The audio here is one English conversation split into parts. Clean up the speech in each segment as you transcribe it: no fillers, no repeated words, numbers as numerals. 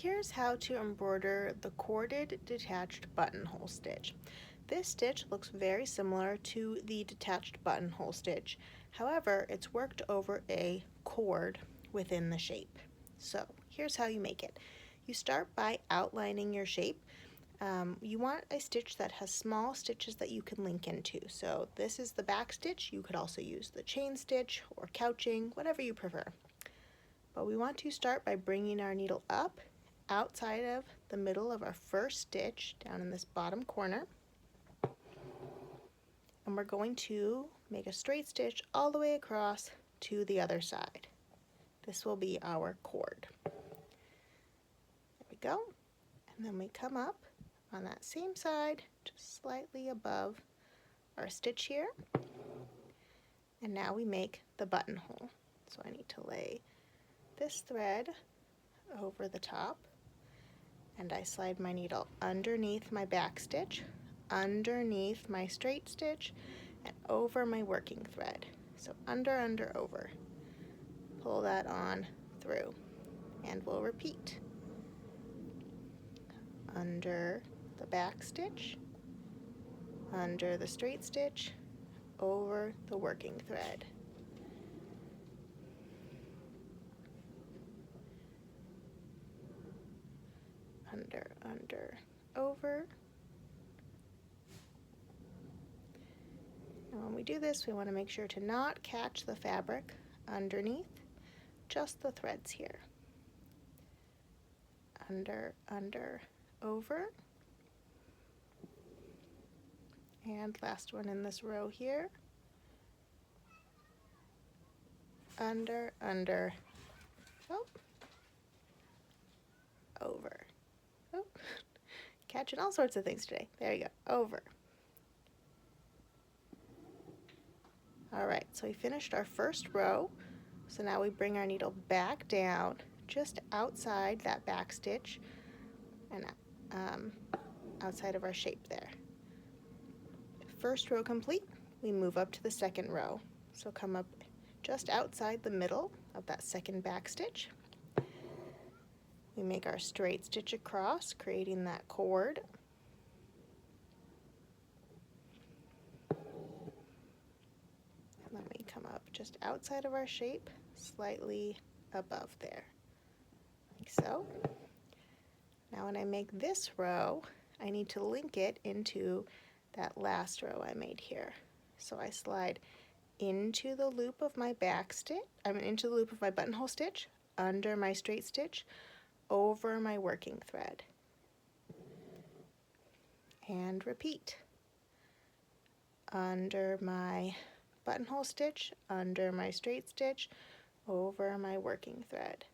Here's how to embroider the corded detached buttonhole stitch. This stitch looks very similar to the detached buttonhole stitch. However, it's worked over a cord within the shape. So here's how you make it. You start by outlining your shape. You want a stitch that has small stitches that you can link into. So this is the back stitch. You could also use the chain stitch or couching, whatever you prefer. But we want to start by bringing our needle up outside of the middle of our first stitch down in this bottom corner, and we're going to make a straight stitch all the way across to the other side. This will be our cord. There we go. And then we come up on that same side, just slightly above our stitch here, and now we make the buttonhole. So I need to lay this thread over the top, and I slide my needle underneath my back stitch, underneath my straight stitch, and over my working thread. So under, under, over. Pull that on through, and we'll repeat. Under the back stitch, under the straight stitch, over the working thread. Under, under, over. And when we do this, we want to make sure to not catch the fabric underneath, just the threads here. Under, under, over. And last one in this row here. Under, under, oh, over. Oh, catching all sorts of things today. There you go, over. All right, so we finished our first row. So now we bring our needle back down just outside that back stitch and outside of our shape there. First row complete, we move up to the second row. So come up just outside the middle of that second back stitch. We make our straight stitch across, creating that cord. And then we come up just outside of our shape, slightly above there, like so. Now when I make this row, I need to link it into that last row I made here. So I slide into the loop of my back stitch, into the loop of my buttonhole stitch, under my straight stitch, over my working thread, and repeat. Under my buttonhole stitch, under my straight stitch, over my working thread.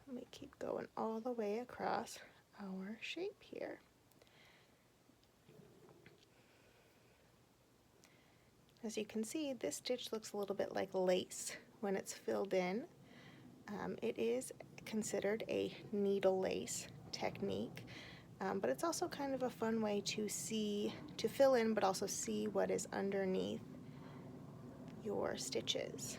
And we keep going all the way across our shape here. As you can see, this stitch looks a little bit like lace when it's filled in. It is considered a needle lace technique, but it's also kind of a fun way to fill in, but also see what is underneath your stitches.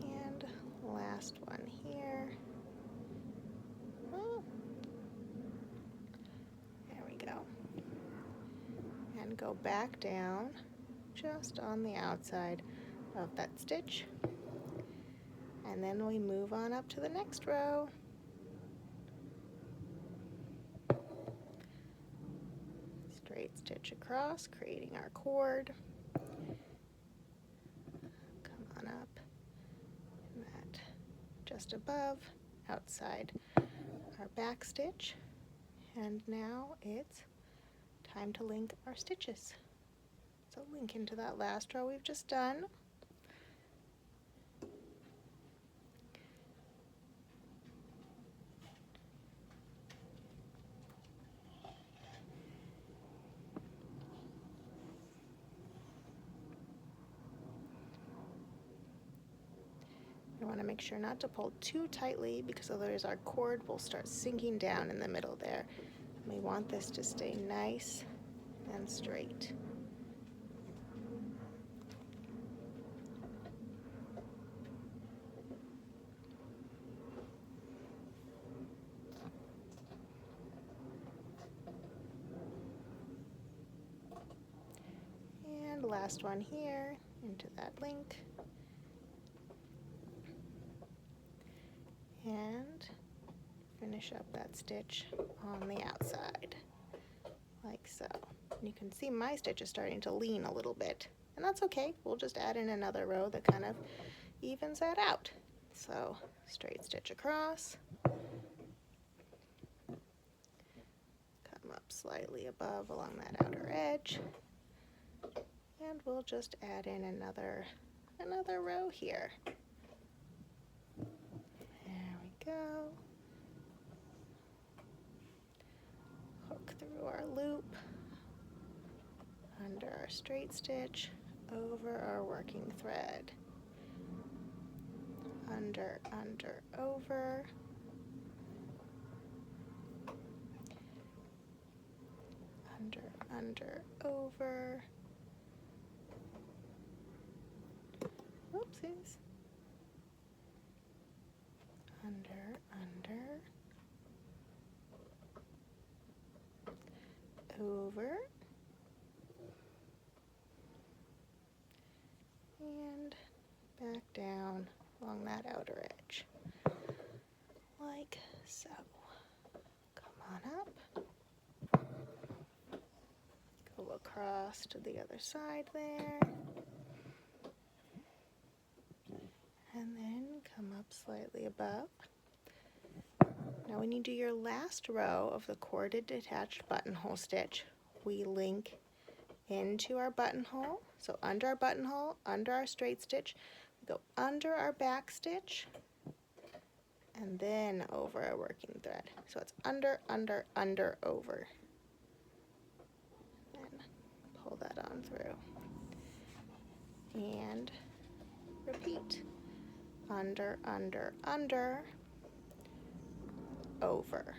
And last one here. Oh, there we go. And go back down just on the outside of that stitch, and then we move on up to the next row. Straight stitch across, creating our cord. Come on up, and that just above, outside our back stitch, and now it's time to link our stitches. So link into that last row we've just done. You want to make sure not to pull too tightly, because otherwise our cord will start sinking down in the middle there. We want this to stay nice and straight. the last one here into that link, and finish up that stitch on the outside, like so. And you can see my stitch is starting to lean a little bit, and that's okay. We'll just add in another row that kind of evens that out. So straight stitch across, come up slightly above along that outer edge, and we'll just add in another row here. There we go. Hook through our loop, under our straight stitch, over our working thread, under, under, over, under, under, over, oopsies, under, under, over, and back down along that outer edge, like so. Come on up, go across to the other side there, and then come up slightly above. Now when you do your last row of the corded detached buttonhole stitch, we link into our buttonhole. So under our buttonhole, under our straight stitch, we go under our back stitch, and then over our working thread. So it's under, under, under, over. And pull that on through. And repeat. Under, under, under, over.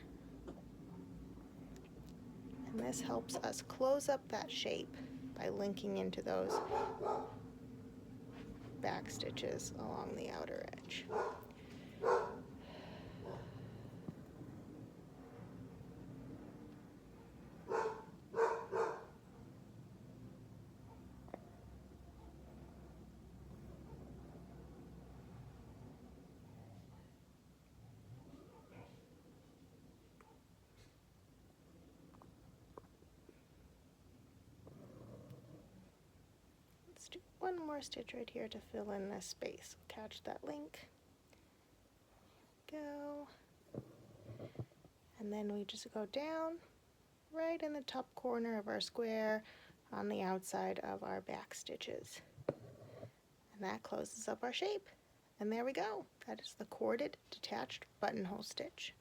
And this helps us close up that shape by linking into those back stitches along the outer edge. Let's do one more stitch right here to fill in this space. Catch that link, go, and then we just go down right in the top corner of our square on the outside of our back stitches. And that closes up our shape. And there we go. That is the corded detached buttonhole stitch.